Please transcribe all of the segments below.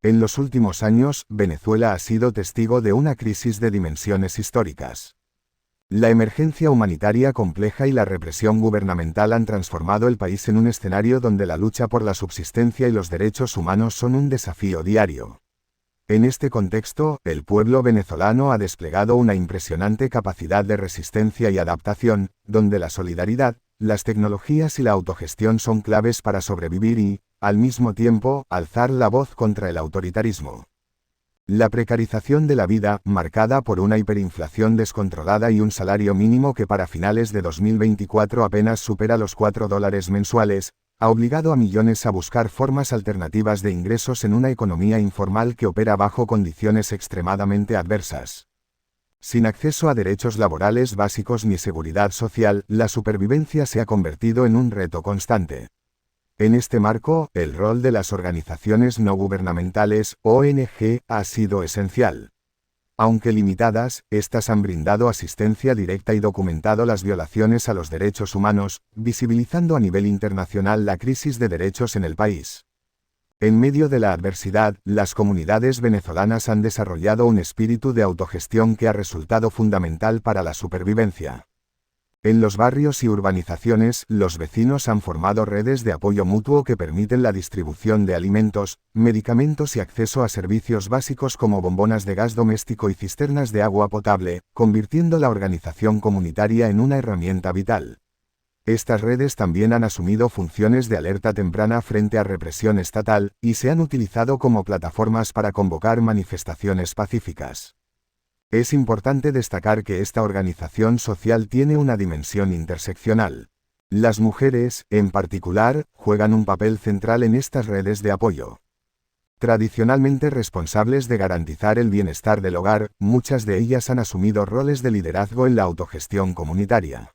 En los últimos años, Venezuela ha sido testigo de una crisis de dimensiones históricas. La emergencia humanitaria compleja y la represión gubernamental han transformado el país en un escenario donde la lucha por la subsistencia y los derechos humanos son un desafío diario. En este contexto, el pueblo venezolano ha desplegado una impresionante capacidad de resistencia y adaptación, donde la solidaridad, las tecnologías y la autogestión son claves para sobrevivir y, al mismo tiempo, alzar la voz contra el autoritarismo. La precarización de la vida, marcada por una hiperinflación descontrolada y un salario mínimo que para finales de 2024 apenas supera los $4 mensuales, ha obligado a millones a buscar formas alternativas de ingresos en una economía informal que opera bajo condiciones extremadamente adversas. Sin acceso a derechos laborales básicos ni seguridad social, la supervivencia se ha convertido en un reto constante. En este marco, el rol de las organizaciones no gubernamentales, ONG, ha sido esencial. Aunque limitadas, estas han brindado asistencia directa y documentado las violaciones a los derechos humanos, visibilizando a nivel internacional la crisis de derechos en el país. En medio de la adversidad, las comunidades venezolanas han desarrollado un espíritu de autogestión que ha resultado fundamental para la supervivencia. En los barrios y urbanizaciones, los vecinos han formado redes de apoyo mutuo que permiten la distribución de alimentos, medicamentos y acceso a servicios básicos como bombonas de gas doméstico y cisternas de agua potable, convirtiendo la organización comunitaria en una herramienta vital. Estas redes también han asumido funciones de alerta temprana frente a represión estatal, y se han utilizado como plataformas para convocar manifestaciones pacíficas. Es importante destacar que esta organización social tiene una dimensión interseccional. Las mujeres, en particular, juegan un papel central en estas redes de apoyo. Tradicionalmente responsables de garantizar el bienestar del hogar, muchas de ellas han asumido roles de liderazgo en la autogestión comunitaria.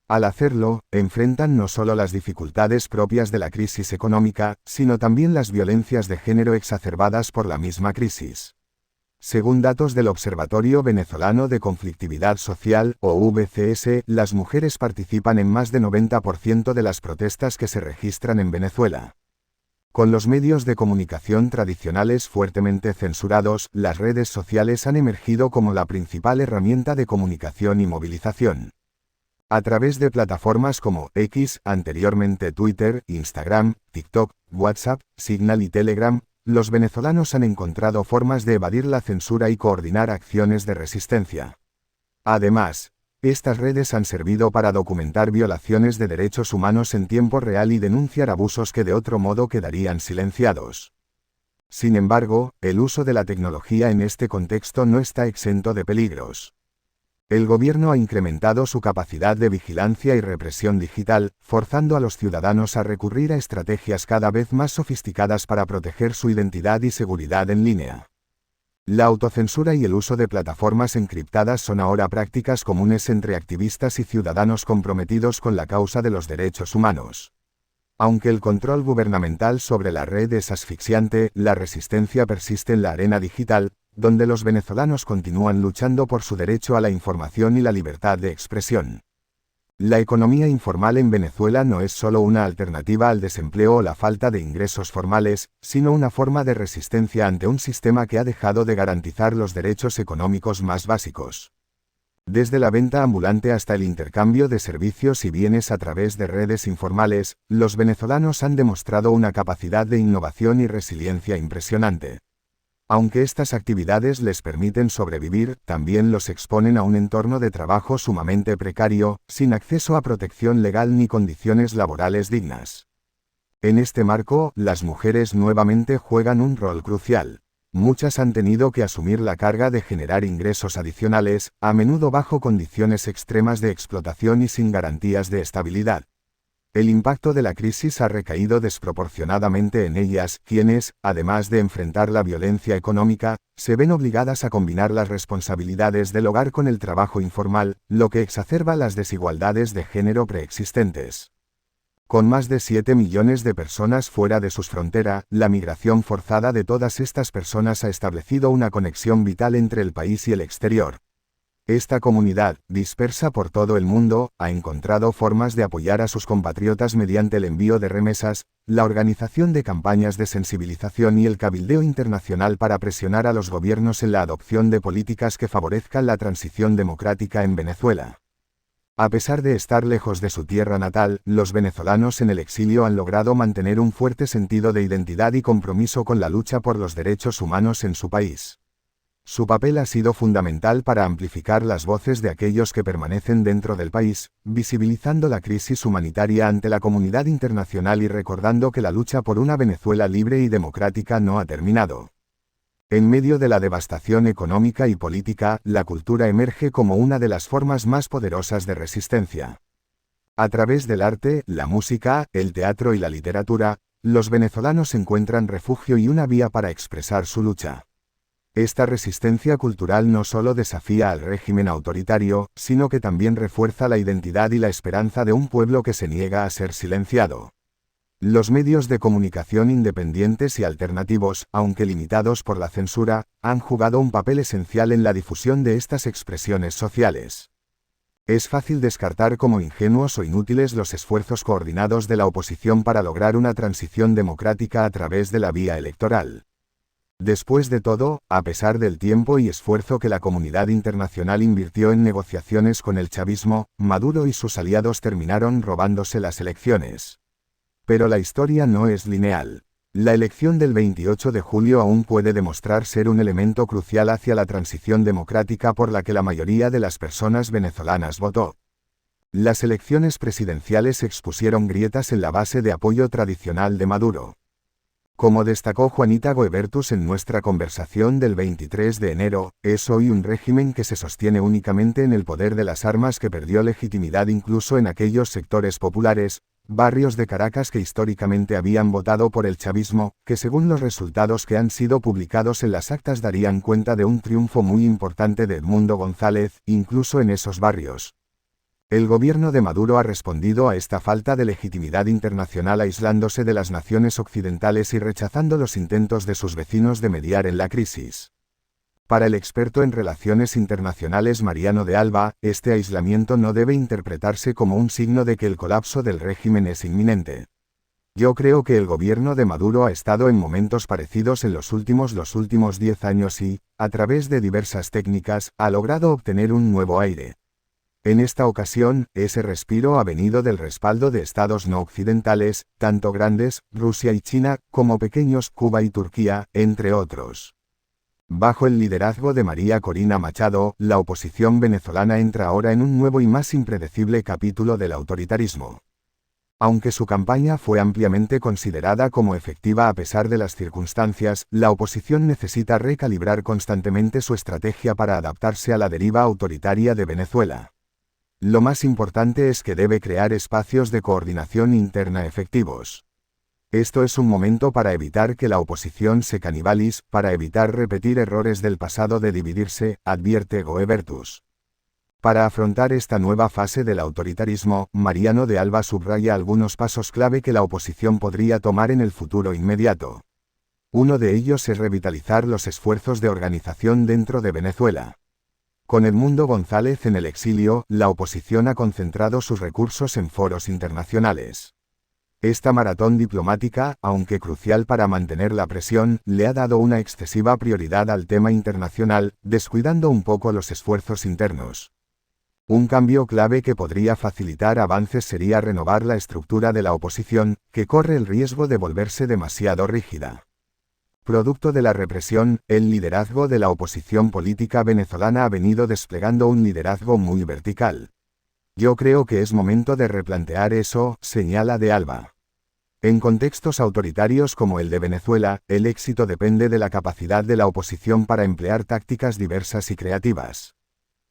Al hacerlo, enfrentan no solo las dificultades propias de la crisis económica, sino también las violencias de género exacerbadas por la misma crisis. Según datos del Observatorio Venezolano de Conflictividad Social, OVCS, las mujeres participan en más de 90% de las protestas que se registran en Venezuela. Con los medios de comunicación tradicionales fuertemente censurados, las redes sociales han emergido como la principal herramienta de comunicación y movilización. A través de plataformas como X, anteriormente Twitter, Instagram, TikTok, WhatsApp, Signal y Telegram, los venezolanos han encontrado formas de evadir la censura y coordinar acciones de resistencia. Además, estas redes han servido para documentar violaciones de derechos humanos en tiempo real y denunciar abusos que de otro modo quedarían silenciados. Sin embargo, el uso de la tecnología en este contexto no está exento de peligros. El gobierno ha incrementado su capacidad de vigilancia y represión digital, forzando a los ciudadanos a recurrir a estrategias cada vez más sofisticadas para proteger su identidad y seguridad en línea. La autocensura y el uso de plataformas encriptadas son ahora prácticas comunes entre activistas y ciudadanos comprometidos con la causa de los derechos humanos. Aunque el control gubernamental sobre la red es asfixiante, la resistencia persiste en la arena digital, donde los venezolanos continúan luchando por su derecho a la información y la libertad de expresión. La economía informal en Venezuela no es solo una alternativa al desempleo o la falta de ingresos formales, sino una forma de resistencia ante un sistema que ha dejado de garantizar los derechos económicos más básicos. Desde la venta ambulante hasta el intercambio de servicios y bienes a través de redes informales, los venezolanos han demostrado una capacidad de innovación y resiliencia impresionante. Aunque estas actividades les permiten sobrevivir, también los exponen a un entorno de trabajo sumamente precario, sin acceso a protección legal ni condiciones laborales dignas. En este marco, las mujeres nuevamente juegan un rol crucial. Muchas han tenido que asumir la carga de generar ingresos adicionales, a menudo bajo condiciones extremas de explotación y sin garantías de estabilidad. El impacto de la crisis ha recaído desproporcionadamente en ellas, quienes, además de enfrentar la violencia económica, se ven obligadas a combinar las responsabilidades del hogar con el trabajo informal, lo que exacerba las desigualdades de género preexistentes. Con más de 7 millones de personas fuera de sus fronteras, la migración forzada de todas estas personas ha establecido una conexión vital entre el país y el exterior. Esta comunidad, dispersa por todo el mundo, ha encontrado formas de apoyar a sus compatriotas mediante el envío de remesas, la organización de campañas de sensibilización y el cabildeo internacional para presionar a los gobiernos en la adopción de políticas que favorezcan la transición democrática en Venezuela. A pesar de estar lejos de su tierra natal, los venezolanos en el exilio han logrado mantener un fuerte sentido de identidad y compromiso con la lucha por los derechos humanos en su país. Su papel ha sido fundamental para amplificar las voces de aquellos que permanecen dentro del país, visibilizando la crisis humanitaria ante la comunidad internacional y recordando que la lucha por una Venezuela libre y democrática no ha terminado. En medio de la devastación económica y política, la cultura emerge como una de las formas más poderosas de resistencia. A través del arte, la música, el teatro y la literatura, los venezolanos encuentran refugio y una vía para expresar su lucha. Esta resistencia cultural no solo desafía al régimen autoritario, sino que también refuerza la identidad y la esperanza de un pueblo que se niega a ser silenciado. Los medios de comunicación independientes y alternativos, aunque limitados por la censura, han jugado un papel esencial en la difusión de estas expresiones sociales. Es fácil descartar como ingenuos o inútiles los esfuerzos coordinados de la oposición para lograr una transición democrática a través de la vía electoral. Después de todo, a pesar del tiempo y esfuerzo que la comunidad internacional invirtió en negociaciones con el chavismo, Maduro y sus aliados terminaron robándose las elecciones. Pero la historia no es lineal. La elección del 28 de julio aún puede demostrar ser un elemento crucial hacia la transición democrática por la que la mayoría de las personas venezolanas votó. Las elecciones presidenciales expusieron grietas en la base de apoyo tradicional de Maduro. Como destacó Juanita Goebertus en nuestra conversación del 23 de enero, es hoy un régimen que se sostiene únicamente en el poder de las armas que perdió legitimidad incluso en aquellos sectores populares, barrios de Caracas que históricamente habían votado por el chavismo, que según los resultados que han sido publicados en las actas darían cuenta de un triunfo muy importante de Edmundo González, incluso en esos barrios. El gobierno de Maduro ha respondido a esta falta de legitimidad internacional aislándose de las naciones occidentales y rechazando los intentos de sus vecinos de mediar en la crisis. Para el experto en relaciones internacionales Mariano de Alba, este aislamiento no debe interpretarse como un signo de que el colapso del régimen es inminente. Yo creo que el gobierno de Maduro ha estado en momentos parecidos en los últimos 10 años y, a través de diversas técnicas, ha logrado obtener un nuevo aire. En esta ocasión, ese respiro ha venido del respaldo de estados no occidentales, tanto grandes, Rusia y China, como pequeños, Cuba y Turquía, entre otros. Bajo el liderazgo de María Corina Machado, la oposición venezolana entra ahora en un nuevo y más impredecible capítulo del autoritarismo. Aunque su campaña fue ampliamente considerada como efectiva a pesar de las circunstancias, la oposición necesita recalibrar constantemente su estrategia para adaptarse a la deriva autoritaria de Venezuela. Lo más importante es que debe crear espacios de coordinación interna efectivos. Esto es un momento para evitar que la oposición se canibalice, para evitar repetir errores del pasado de dividirse, advierte Goebertus. Para afrontar esta nueva fase del autoritarismo, Mariano de Alba subraya algunos pasos clave que la oposición podría tomar en el futuro inmediato. Uno de ellos es revitalizar los esfuerzos de organización dentro de Venezuela. Con Edmundo González en el exilio, la oposición ha concentrado sus recursos en foros internacionales. Esta maratón diplomática, aunque crucial para mantener la presión, le ha dado una excesiva prioridad al tema internacional, descuidando un poco los esfuerzos internos. Un cambio clave que podría facilitar avances sería renovar la estructura de la oposición, que corre el riesgo de volverse demasiado rígida. Producto de la represión, el liderazgo de la oposición política venezolana ha venido desplegando un liderazgo muy vertical. Yo creo que es momento de replantear eso, señala de Alba. En contextos autoritarios como el de Venezuela, el éxito depende de la capacidad de la oposición para emplear tácticas diversas y creativas.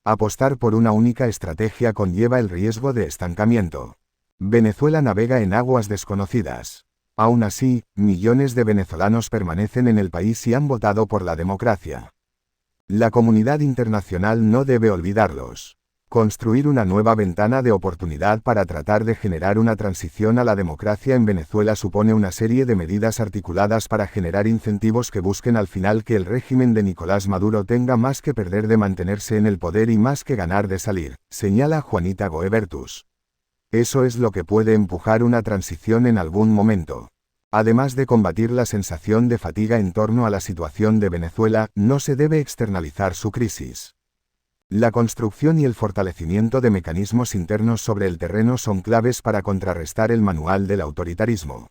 Apostar por una única estrategia conlleva el riesgo de estancamiento. Venezuela navega en aguas desconocidas. Aún así, millones de venezolanos permanecen en el país y han votado por la democracia. La comunidad internacional no debe olvidarlos. Construir una nueva ventana de oportunidad para tratar de generar una transición a la democracia en Venezuela supone una serie de medidas articuladas para generar incentivos que busquen al final que el régimen de Nicolás Maduro tenga más que perder de mantenerse en el poder y más que ganar de salir, señala Juanita Goebertus. Eso es lo que puede empujar una transición en algún momento. Además de combatir la sensación de fatiga en torno a la situación de Venezuela, no se debe externalizar su crisis. La construcción y el fortalecimiento de mecanismos internos sobre el terreno son claves para contrarrestar el manual del autoritarismo.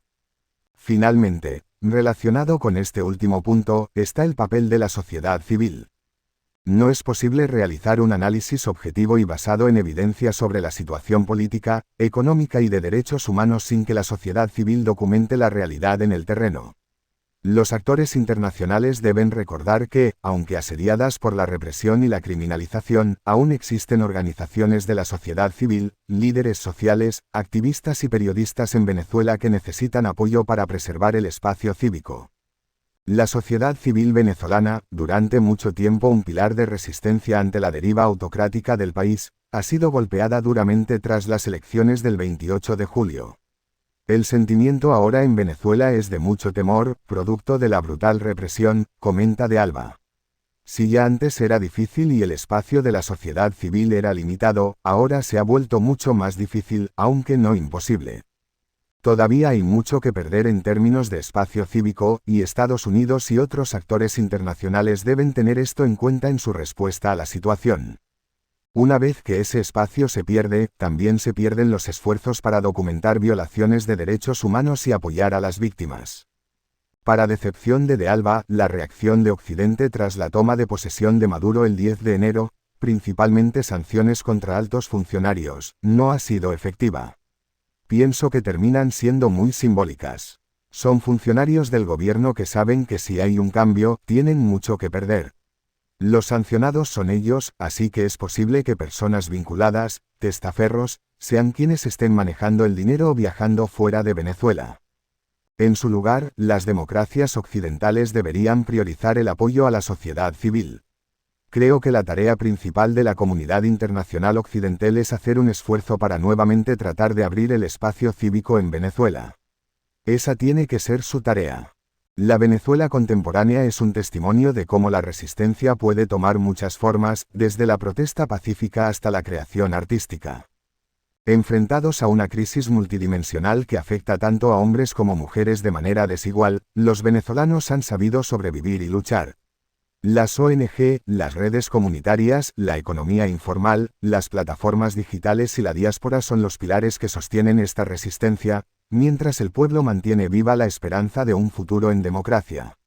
Finalmente, relacionado con este último punto, está el papel de la sociedad civil. No es posible realizar un análisis objetivo y basado en evidencia sobre la situación política, económica y de derechos humanos sin que la sociedad civil documente la realidad en el terreno. Los actores internacionales deben recordar que, aunque asediadas por la represión y la criminalización, aún existen organizaciones de la sociedad civil, líderes sociales, activistas y periodistas en Venezuela que necesitan apoyo para preservar el espacio cívico. La sociedad civil venezolana, durante mucho tiempo un pilar de resistencia ante la deriva autocrática del país, ha sido golpeada duramente tras las elecciones del 28 de julio. El sentimiento ahora en Venezuela es de mucho temor, producto de la brutal represión, comenta De Alba. Si ya antes era difícil y el espacio de la sociedad civil era limitado, ahora se ha vuelto mucho más difícil, aunque no imposible. Todavía hay mucho que perder en términos de espacio cívico, y Estados Unidos y otros actores internacionales deben tener esto en cuenta en su respuesta a la situación. Una vez que ese espacio se pierde, también se pierden los esfuerzos para documentar violaciones de derechos humanos y apoyar a las víctimas. Para decepción de Alba, la reacción de Occidente tras la toma de posesión de Maduro el 10 de enero, principalmente sanciones contra altos funcionarios, no ha sido efectiva. Pienso que terminan siendo muy simbólicas. Son funcionarios del gobierno que saben que si hay un cambio, tienen mucho que perder. Los sancionados son ellos, así que es posible que personas vinculadas, testaferros, sean quienes estén manejando el dinero o viajando fuera de Venezuela. En su lugar, las democracias occidentales deberían priorizar el apoyo a la sociedad civil. Creo que la tarea principal de la comunidad internacional occidental es hacer un esfuerzo para nuevamente tratar de abrir el espacio cívico en Venezuela. Esa tiene que ser su tarea. La Venezuela contemporánea es un testimonio de cómo la resistencia puede tomar muchas formas, desde la protesta pacífica hasta la creación artística. Enfrentados a una crisis multidimensional que afecta tanto a hombres como mujeres de manera desigual, los venezolanos han sabido sobrevivir y luchar. Las ONG, las redes comunitarias, la economía informal, las plataformas digitales y la diáspora son los pilares que sostienen esta resistencia, mientras el pueblo mantiene viva la esperanza de un futuro en democracia.